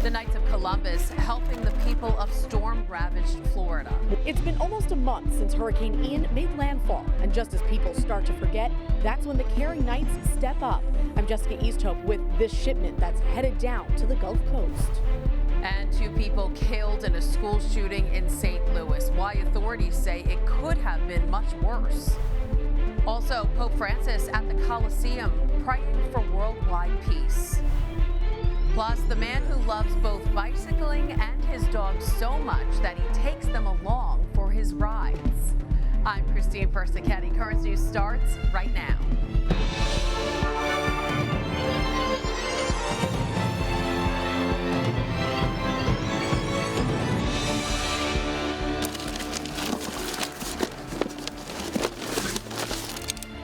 The Knights of Columbus helping the people of storm-ravaged Florida. It's been almost a month since Hurricane Ian made landfall, and just as people start to forget, that's when the caring Knights step up. I'm Jessica Easthope with this shipment that's headed down to the Gulf Coast. And 2 people killed in a school shooting in St. Louis. Why authorities say it could have been much worse. Also, Pope Francis at the Colosseum praying for worldwide peace. Plus, the man who loves both bicycling and his dogs so much that he takes them along for his rides. I'm Christine Persichetti. Current News starts right now.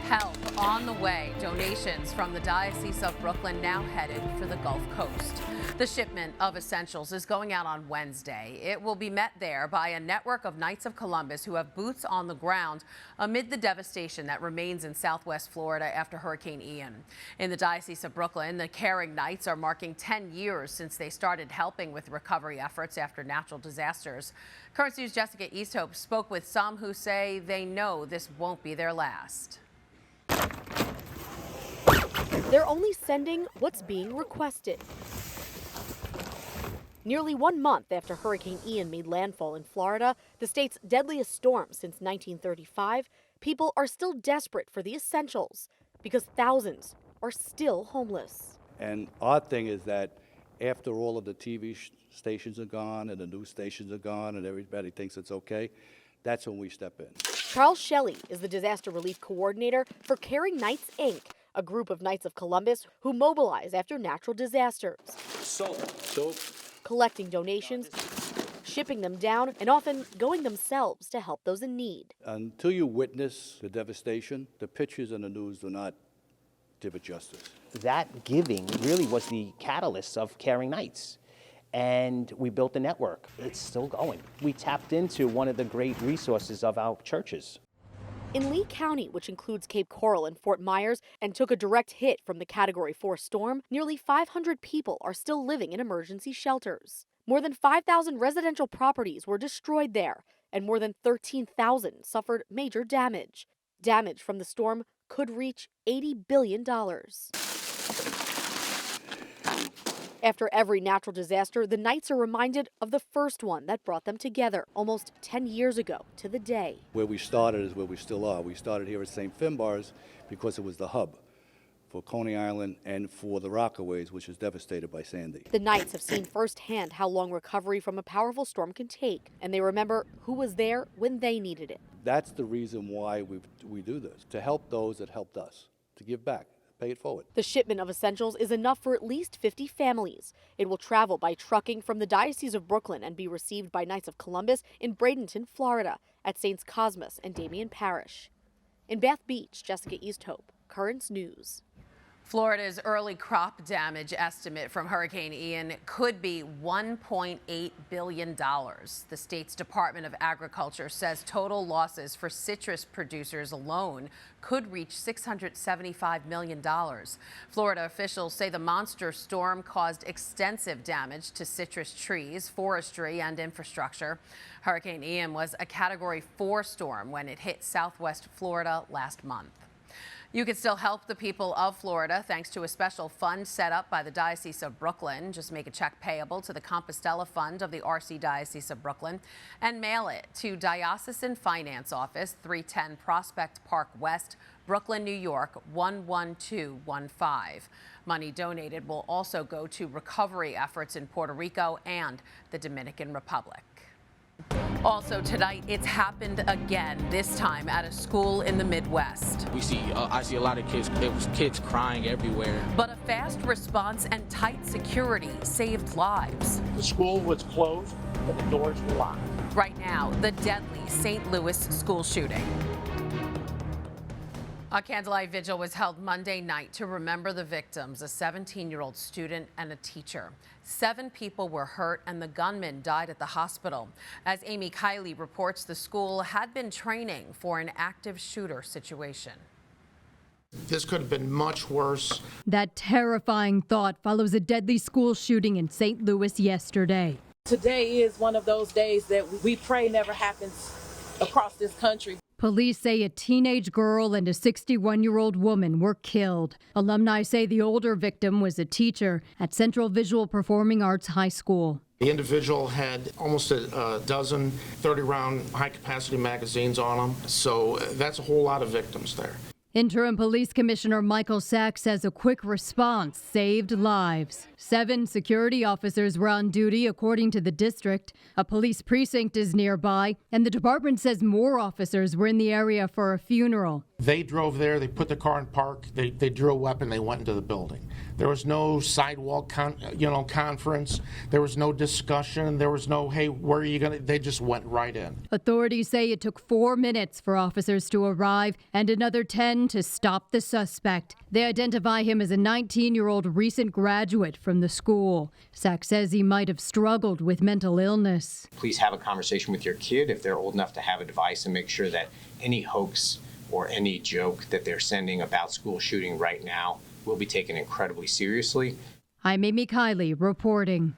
Help on the way. Donations from the Diocese of Brooklyn now headed for the Gulf Coast. The shipment of essentials is going out on Wednesday. It will be met there by a network of Knights of Columbus who have boots on the ground amid the devastation that remains in southwest Florida after Hurricane Ian. In the Diocese of Brooklyn, the Caring Knights are marking 10 years since they started helping with recovery efforts after natural disasters. Current News' Jessica Easthope spoke with some who say they know this won't be their last. They're only sending what's being requested. Nearly 1 month after Hurricane Ian made landfall in Florida, the state's deadliest storm since 1935, people are still desperate for the essentials because thousands are still homeless. And our thing is that after all of the TV stations are gone and the news stations are gone and everybody thinks it's okay, that's when we step in. Charles Shelley is the disaster relief coordinator for Caring Knights, Inc., a group of Knights of Columbus who mobilize after natural disasters. Soap. Collecting donations, shipping them down, and often going themselves to help those in need. Until you witness the devastation, the pictures in the news do not give it justice. That giving really was the catalyst of Caring Knights. And we built a network. It's still going. We tapped into one of the great resources of our churches. In Lee County, which includes Cape Coral and Fort Myers, and took a direct hit from the Category 4 storm, nearly 500 people are still living in emergency shelters. More than 5,000 residential properties were destroyed there, and more than 13,000 suffered major damage. Damage from the storm could reach $80 billion. After every natural disaster, the Knights are reminded of the first one that brought them together almost 10 years ago to the day. Where we started is where we still are. We started here at St. Finbar's because it was the hub for Coney Island and for the Rockaways, which was devastated by Sandy. The Knights have seen firsthand how long recovery from a powerful storm can take, and they remember who was there when they needed it. That's the reason why we do this, to help those that helped us, to give back. Pay it forward. The shipment of essentials is enough for at least 50 families. It will travel by trucking from the Diocese of Brooklyn and be received by Knights of Columbus in Bradenton, Florida, at Saints Cosmas and Damien Parish. In Bath Beach, Jessica Easthope, Currents News. Florida's early crop damage estimate from Hurricane Ian could be $1.8 billion. The state's Department of Agriculture says total losses for citrus producers alone could reach $675 million. Florida officials say the monster storm caused extensive damage to citrus trees, forestry, and infrastructure. Hurricane Ian was a Category 4 storm when it hit southwest Florida last month. You can still help the people of Florida thanks to a special fund set up by the Diocese of Brooklyn. Just make a check payable to the Compostela Fund of the Archdiocese of Brooklyn and mail it to Diocesan Finance Office, 310 Prospect Park West, Brooklyn, New York, 11215. Money donated will also go to recovery efforts in Puerto Rico and the Dominican Republic. Also tonight, it's happened again, this time at a school in the Midwest. I see a lot of kids. There was kids crying everywhere. But a fast response and tight security saved lives. The school was closed, but the doors were locked. Right now, the deadly St. Louis school shooting. A candlelight vigil was held Monday night to remember the victims, a 17-year-old student and a teacher. 7 people were hurt and the gunman died at the hospital. As Amy Kiley reports, the school had been training for an active shooter situation. This could have been much worse. That terrifying thought follows a deadly school shooting in St. Louis yesterday. Today is one of those days that we pray never happens across this country. Police say a teenage girl and a 61-year-old woman were killed. Alumni say the older victim was a teacher at Central Visual Performing Arts High School. The individual had almost a dozen 30-round high-capacity magazines on him, so that's a whole lot of victims there. Interim Police Commissioner Michael Sachs says a quick response saved lives. 7 security officers were on duty, according to the district. A police precinct is nearby, and the department says more officers were in the area for a funeral. They drove there, they put the car in park, they drew a weapon, they went into the building. There was no sidewalk conference, there was no discussion, there was no, hey, where are you going to, they just went right in. Authorities say it took 4 minutes for officers to arrive and another 10 to stop the suspect. They identify him as a 19-year-old recent graduate from the school. Sachs says he might have struggled with mental illness. Please have a conversation with your kid if they're old enough to have a device and make sure that any hoax or any joke that they're sending about school shooting right now will be taken incredibly seriously. I'm Amy Kiley reporting.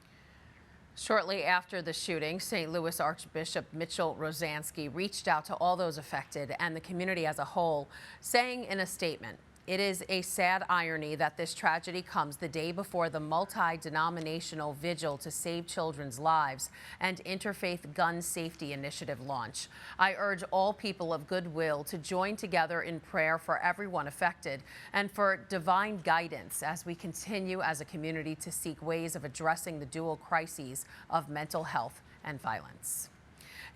Shortly after the shooting, St. Louis Archbishop Mitchell Rosansky reached out to all those affected and the community as a whole, saying in a statement, "It is a sad irony that this tragedy comes the day before the multi-denominational vigil to save children's lives and Interfaith Gun Safety Initiative launch. I urge all people of goodwill to join together in prayer for everyone affected and for divine guidance as we continue as a community to seek ways of addressing the dual crises of mental health and violence."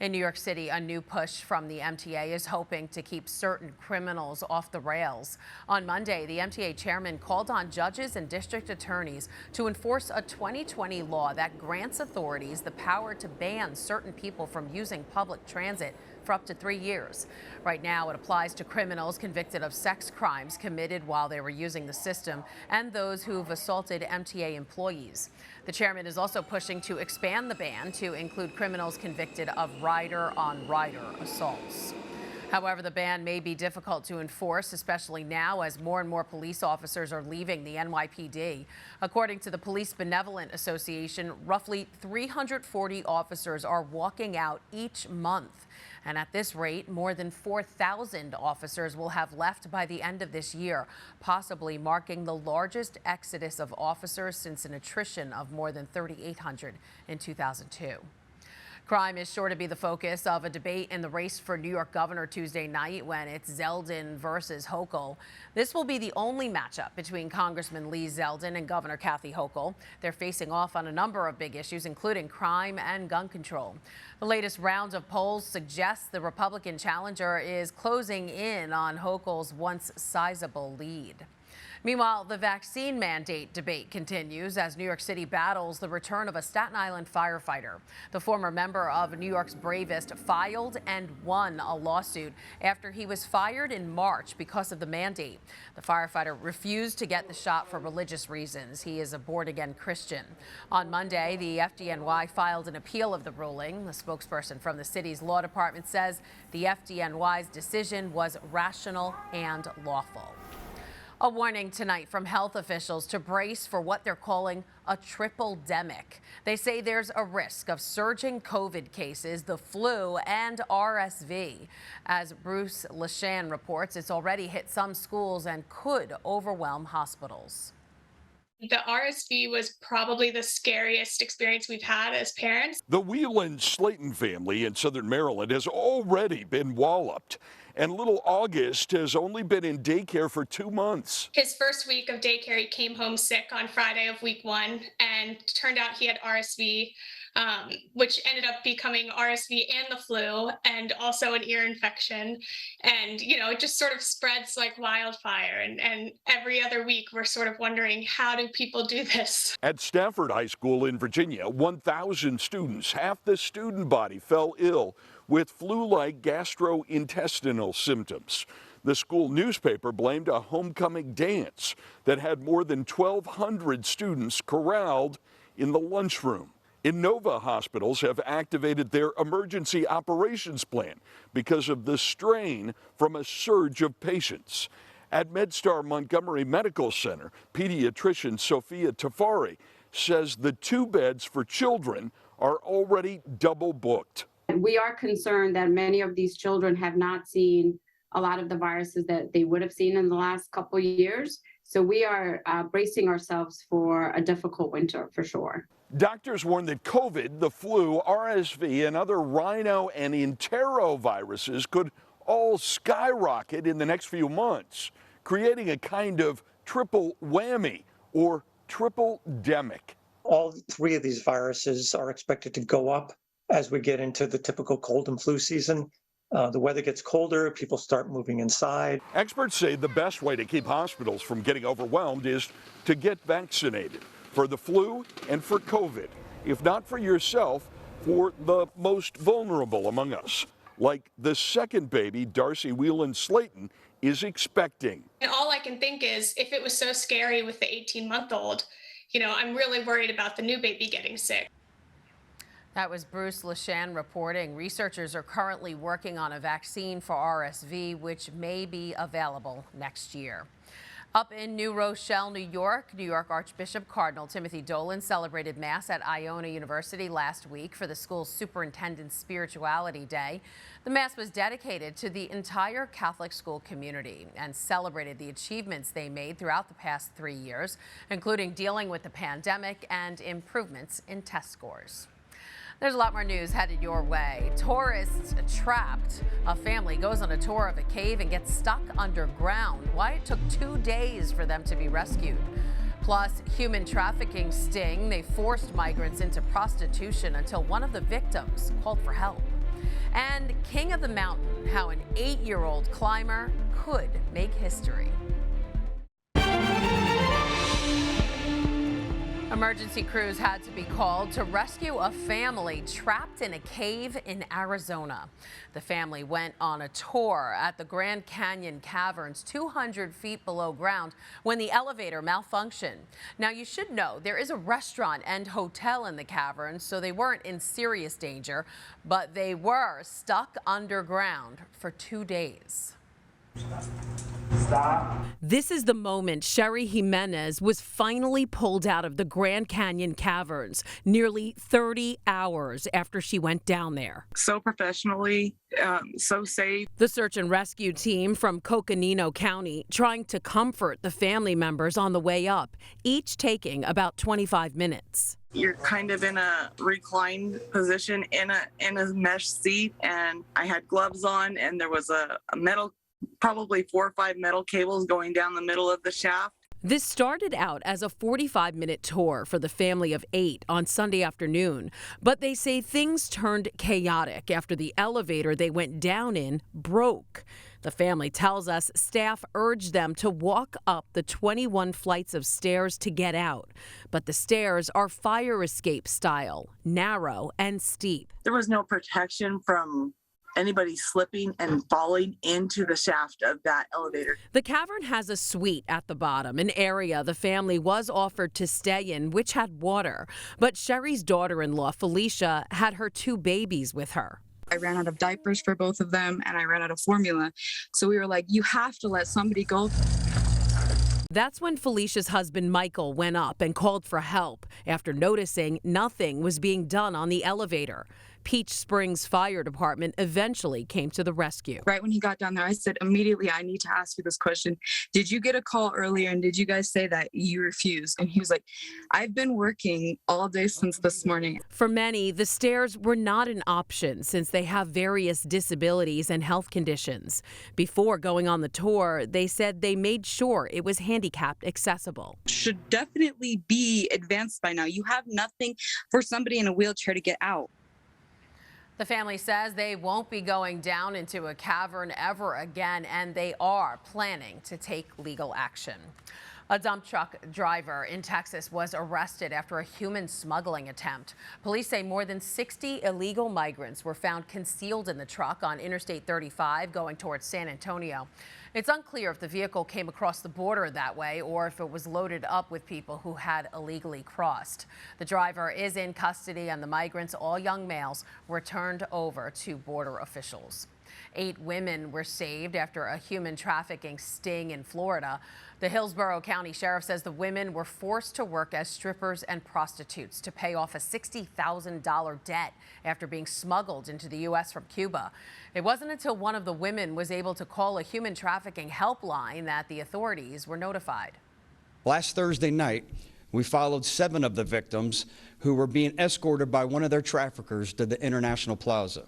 In New York City, a new push from the MTA is hoping to keep certain criminals off the rails. On Monday, the MTA chairman called on judges and district attorneys to enforce a 2020 law that grants authorities the power to ban certain people from using public transit for up to 3 years. Right now, it applies to criminals convicted of sex crimes committed while they were using the system and those who've assaulted MTA employees. The chairman is also pushing to expand the ban to include criminals convicted of rider-on-rider assaults. However, the ban may be difficult to enforce, especially now as more and more police officers are leaving the NYPD. According to the Police Benevolent Association, roughly 340 officers are walking out each month. And at this rate, more than 4,000 officers will have left by the end of this year, possibly marking the largest exodus of officers since an attrition of more than 3,800 in 2002. Crime is sure to be the focus of a debate in the race for New York governor Tuesday night when it's Zeldin versus Hochul. This will be the only matchup between Congressman Lee Zeldin and Governor Kathy Hochul. They're facing off on a number of big issues, including crime and gun control. The latest round of polls suggests the Republican challenger is closing in on Hochul's once sizable lead. Meanwhile, the vaccine mandate debate continues as New York City battles the return of a Staten Island firefighter. The former member of New York's Bravest filed and won a lawsuit after he was fired in March because of the mandate. The firefighter refused to get the shot for religious reasons. He is a born-again Christian. On Monday, the FDNY filed an appeal of the ruling. The spokesperson from the city's law department says the FDNY's decision was rational and lawful. A warning tonight from health officials to brace for what they're calling a tripledemic. They say there's a risk of surging COVID cases, the flu, and RSV. As Bruce Leshan reports, it's already hit some schools and could overwhelm hospitals. The RSV was probably the scariest experience we've had as parents. The Whelan-Slayton family in southern Maryland has already been walloped. And little August has only been in daycare for 2 months. His first week of daycare, he came home sick on Friday of week 1, and turned out he had RSV, which ended up becoming RSV and the flu, and also an ear infection. And, you know, it just sort of spreads like wildfire. And every other week, we're sort of wondering, how do people do this? At Stafford High School in Virginia, 1,000 students, half the student body, fell ill with flu-like gastrointestinal symptoms. The school newspaper blamed a homecoming dance that had more than 1,200 students corralled in the lunchroom. Innova hospitals have activated their emergency operations plan because of the strain from a surge of patients. At MedStar Montgomery Medical Center, pediatrician Sophia Tafari says the 2 beds for children are already double booked. We are concerned that many of these children have not seen a lot of the viruses that they would have seen in the last couple of years. So we are bracing ourselves for a difficult winter for sure. Doctors warn that COVID, the flu, RSV, and other rhino and enteroviruses could all skyrocket in the next few months, creating a kind of triple whammy or tripledemic. All 3 of these viruses are expected to go up as we get into the typical cold and flu season. The weather gets colder, people start moving inside. Experts say the best way to keep hospitals from getting overwhelmed is to get vaccinated for the flu and for COVID. If not for yourself, for the most vulnerable among us, like the second baby Darcy Whelan Slayton is expecting. And all I can think is, if it was so scary with the 18-month-old, I'm really worried about the new baby getting sick. That was Bruce Leshan reporting. Researchers are currently working on a vaccine for RSV, which may be available next year. Up in New Rochelle, New York Archbishop Cardinal Timothy Dolan celebrated Mass at Iona University last week for the school's Superintendent's Spirituality Day. The Mass was dedicated to the entire Catholic school community and celebrated the achievements they made throughout the past 3 years, including dealing with the pandemic and improvements in test scores. There's a lot more news headed your way. Tourists trapped. A family goes on a tour of a cave and gets stuck underground. Why it took 2 days for them to be rescued. Plus, human trafficking sting. They forced migrants into prostitution until one of the victims called for help. And King of the Mountain, how an 8-year-old climber could make history. Emergency crews had to be called to rescue a family trapped in a cave in Arizona. The family went on a tour at the Grand Canyon Caverns 200 feet below ground when the elevator malfunctioned. Now, you should know there is a restaurant and hotel in the caverns, so they weren't in serious danger, but they were stuck underground for 2 days. Stop. This is the moment Sherry Jimenez was finally pulled out of the Grand Canyon Caverns nearly 30 hours after she went down there. So professionally, so safe. The search and rescue team from Coconino County trying to comfort the family members on the way up, each taking about 25 minutes. You're kind of in a reclined position in a mesh seat, and I had gloves on, and there was a metal, probably 4 or 5 metal cables going down the middle of the shaft. This started out as a 45-minute tour for the family of 8 on Sunday afternoon, but they say things turned chaotic after the elevator they went down in broke. The family tells us staff urged them to walk up the 21 flights of stairs to get out, but the stairs are fire escape style, narrow and steep. There was no protection from anybody slipping and falling into the shaft of that elevator. The cavern has a suite at the bottom, an area the family was offered to stay in, which had water. But Sherry's daughter-in-law, Felicia, had her 2 babies with her. I ran out of diapers for both of them, and I ran out of formula. So we were like, you have to let somebody go. That's when Felicia's husband, Michael, went up and called for help after noticing nothing was being done on the elevator. Peach Springs Fire Department eventually came to the rescue. Right when he got down there, I said, immediately, I need to ask you this question. Did you get a call earlier, and did you guys say that you refused? And he was like, I've been working all day since this morning. For many, the stairs were not an option since they have various disabilities and health conditions. Before going on the tour, they said they made sure it was handicapped accessible. Should definitely be advanced by now. You have nothing for somebody in a wheelchair to get out. The family says they won't be going down into a cavern ever again, and they are planning to take legal action. A dump truck driver in Texas was arrested after a human smuggling attempt. Police say more than 60 illegal migrants were found concealed in the truck on Interstate 35 going towards San Antonio. It's unclear if the vehicle came across the border that way or if it was loaded up with people who had illegally crossed. The driver is in custody, and the migrants, all young males, were turned over to border officials. 8 women were saved after a human trafficking sting in Florida. The Hillsborough County Sheriff says the women were forced to work as strippers and prostitutes to pay off a $60,000 debt after being smuggled into the U.S. from Cuba. It wasn't until one of the women was able to call a human trafficking helpline that the authorities were notified. Last Thursday night, we followed 7 of the victims who were being escorted by one of their traffickers to the International Plaza,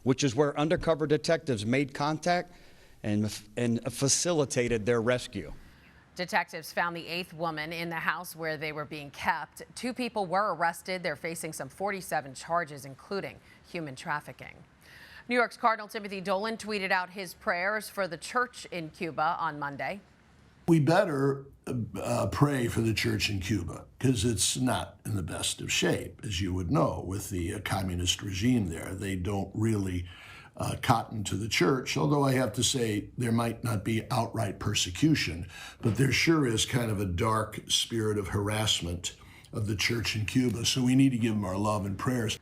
which is where undercover detectives made contact and facilitated their rescue. Detectives found the 8th woman in the house where they were being kept. 2 people were arrested. They're facing some 47 charges, including human trafficking. New York's Cardinal Timothy Dolan tweeted out his prayers for the church in Cuba on Monday. We better pray for the church in Cuba because it's not in the best of shape, as you would know, with the communist regime there. They don't really cotton to the church, although I have to say there might not be outright persecution, but there sure is kind of a dark spirit of harassment of the church in Cuba. So we need to give them our love and prayers.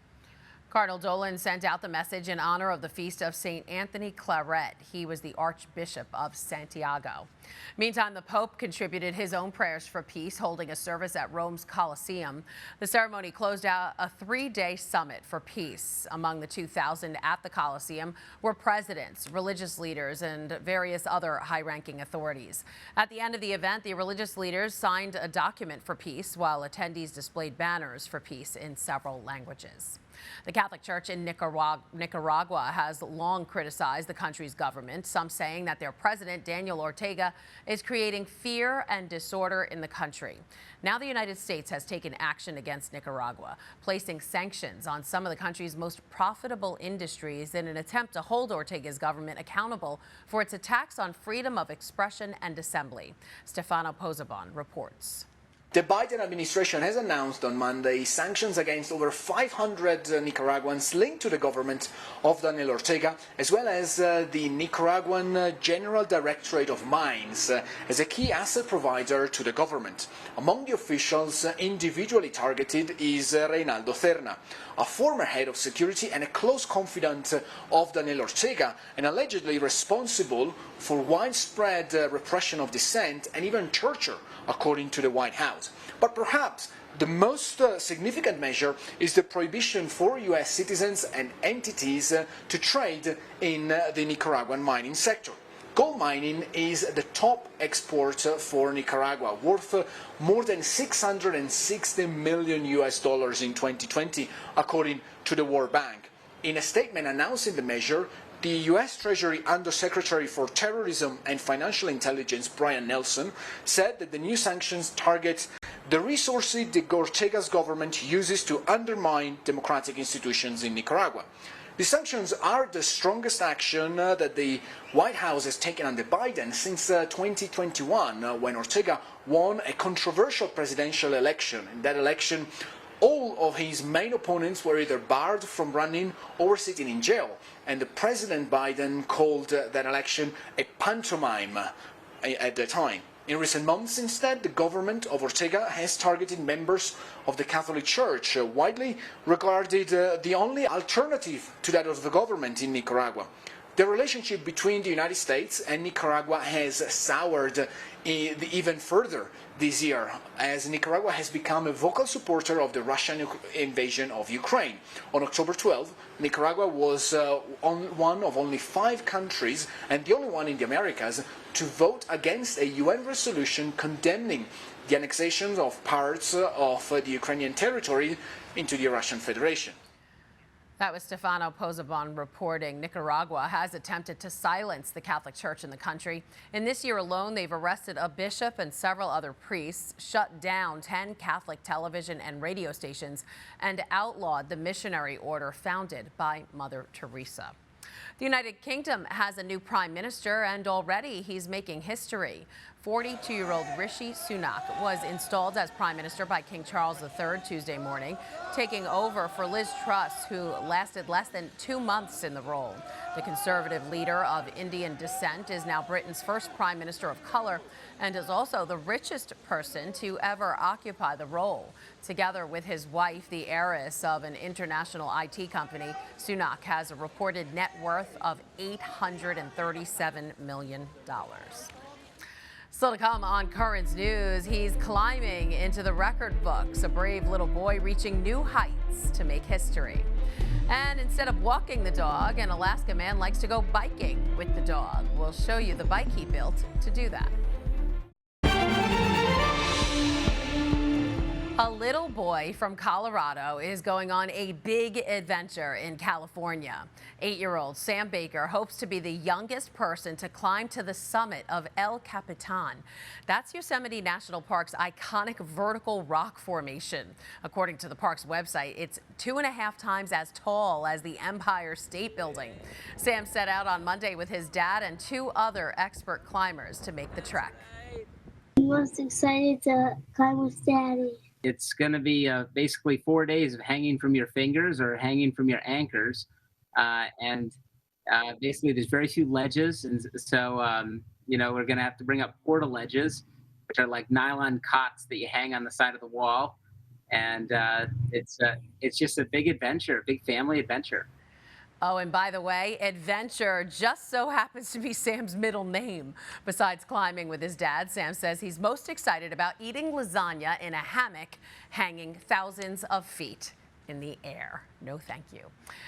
Cardinal Dolan sent out the message in honor of the feast of St. Anthony Claret. He was the Archbishop of Santiago. Meantime, the Pope contributed his own prayers for peace, holding a service at Rome's Colosseum. The ceremony closed out a 3-day summit for peace. Among the 2,000 at the Colosseum were presidents, religious leaders, and various other high-ranking authorities. At the end of the event, the religious leaders signed a document for peace, while attendees displayed banners for peace in several languages. The Catholic Church in Nicaragua has long criticized the country's government, some saying that their president, Daniel Ortega, is creating fear and disorder in the country. Now the United States has taken action against Nicaragua, placing sanctions on some of the country's most profitable industries in an attempt to hold Ortega's government accountable for its attacks on freedom of expression and assembly. Stefano Pozzebon reports. The Biden administration has announced on Monday sanctions against over 500 Nicaraguans linked to the government of Daniel Ortega, as well as the Nicaraguan General Directorate of Mines as a key asset provider to the government. Among the officials individually targeted is Reynaldo Cerna, a former head of security and a close confidant of Daniel Ortega, and allegedly responsible for widespread repression of dissent and even torture, according to the White House. But perhaps the most significant measure is the prohibition for U.S. citizens and entities to trade in the Nicaraguan mining sector. Gold mining is the top export for Nicaragua, worth more than $660 million in 2020, according to the World Bank. In a statement announcing the measure, the U.S. Treasury Undersecretary for Terrorism and Financial Intelligence, Brian Nelson, said that the new sanctions target the resources the Ortega's government uses to undermine democratic institutions in Nicaragua. The sanctions are the strongest action that the White House has taken under Biden since 2021, when Ortega won a controversial presidential election. In that election, all of his main opponents were either barred from running or sitting in jail, and the President Biden called that election a pantomime at the time. In recent months, instead, the government of Ortega has targeted members of the Catholic Church, widely regarded the only alternative to that of the government in Nicaragua. The relationship between the United States and Nicaragua has soured even further this year, as Nicaragua has become a vocal supporter of the Russian invasion of Ukraine. On October 12, Nicaragua was one of only 5 countries, and the only one in the Americas, to vote against a UN resolution condemning the annexation of parts of the Ukrainian territory into the Russian Federation. That was Stefano Pozzebon reporting. Nicaragua has attempted to silence the Catholic Church in the country. In this year alone, they've arrested a bishop and several other priests, shut down 10 Catholic television and radio stations, and outlawed the missionary order founded by Mother Teresa. The United Kingdom has a new prime minister, and already he's making history. 42-year-old Rishi Sunak was installed as Prime Minister by King Charles III Tuesday morning, taking over for Liz Truss, who lasted less than 2 months in the role. The Conservative leader of Indian descent is now Britain's first Prime Minister of color and is also the richest person to ever occupy the role. Together with his wife, the heiress of an international IT company, Sunak has a reported net worth of $837 million. Still to come on Currents News, he's climbing into the record books, a brave little boy reaching new heights to make history. And instead of walking the dog, an Alaska man likes to go biking with the dog. We'll show you the bike he built to do that. A little boy from Colorado is going on a big adventure in California. 8-year-old Sam Baker hopes to be the youngest person to climb to the summit of El Capitan. That's Yosemite National Park's iconic vertical rock formation. According to the park's website, it's 2.5 times as tall as the Empire State Building. Sam set out on Monday with his dad and 2 other expert climbers to make the trek. I'm most excited to climb with Daddy. It's going to be basically 4 days of hanging from your fingers or hanging from your anchors. Basically, there's very few ledges. And so, we're going to have to bring up porta ledges, which are like nylon cots that you hang on the side of the wall. And it's just a big adventure, a big family adventure. Oh, and by the way, adventure just so happens to be Sam's middle name. Besides climbing with his dad, Sam says he's most excited about eating lasagna in a hammock hanging thousands of feet in the air. No, thank you.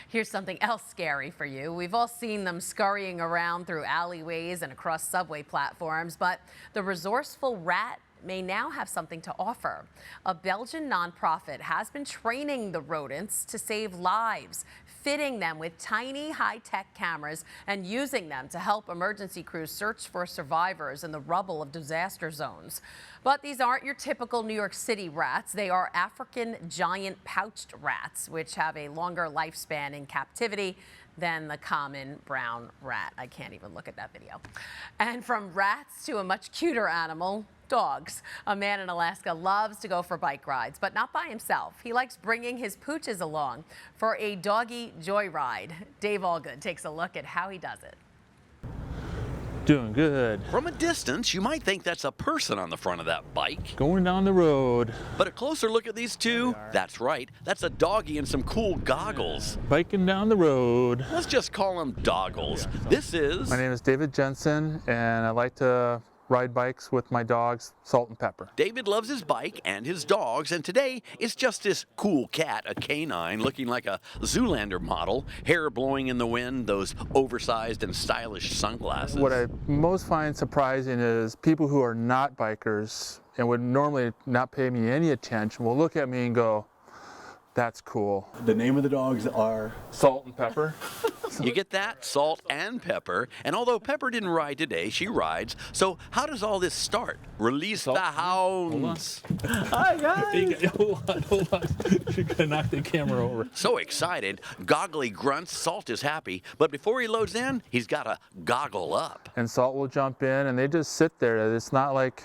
Here's something else scary for you. We've all seen them scurrying around through alleyways and across subway platforms, but the resourceful rat may now have something to offer. A Belgian nonprofit has been training the rodents to save lives, fitting them with tiny high-tech cameras and using them to help emergency crews search for survivors in the rubble of disaster zones. But these aren't your typical New York City rats. They are African giant pouched rats, which have a longer lifespan in captivity than the common brown rat. I can't even look at that video. And from rats to a much cuter animal, dogs. A man in Alaska loves to go for bike rides, but not by himself. He likes bringing his pooches along for a doggy joyride. Dave Allgood takes a look at how he does it. Doing good. From a distance, you might think that's a person on the front of that bike. Going down the road. But a closer look at these two, that's right, that's a doggy in some cool goggles. Biking down the road. Let's just call them doggles. This is... My name is David Jensen, and I like to ride bikes with my dogs, Salt and Pepper. David loves his bike and his dogs, and today it's just this cool cat, a canine, looking like a Zoolander model, hair blowing in the wind, those oversized and stylish sunglasses. What I most find surprising is people who are not bikers and would normally not pay me any attention will look at me and go, that's cool. The name of the dogs are Salt and Pepper. You get that? Salt and Pepper. And although Pepper didn't ride today, she rides. So how does all this start? Release the hounds. Hi, guys. Hold on. You're going to knock the camera over. So excited, goggly grunts. Salt is happy. But before he loads in, he's got to goggle up. And Salt will jump in, and they just sit there. It's not like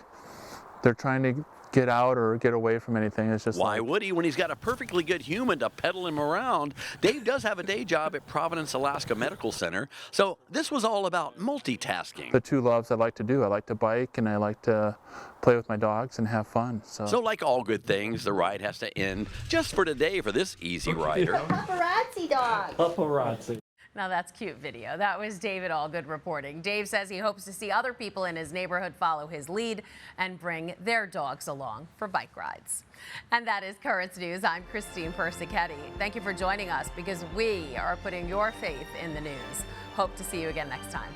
they're trying to get out or get away from anything. It's just why would he when he's got a perfectly good human to pedal him around? Dave does have a day job at Providence, Alaska Medical Center, so this was all about multitasking. The two loves I like to do. I like to bike and I like to play with my dogs and have fun. So like all good things, the ride has to end just for today for this easy rider. Paparazzi dog. Paparazzi. Now that's cute video. That was David Allgood reporting. Dave says he hopes to see other people in his neighborhood follow his lead and bring their dogs along for bike rides. And that is Currents News. I'm Christine Persichetti. Thank you for joining us because we are putting your faith in the news. Hope to see you again next time.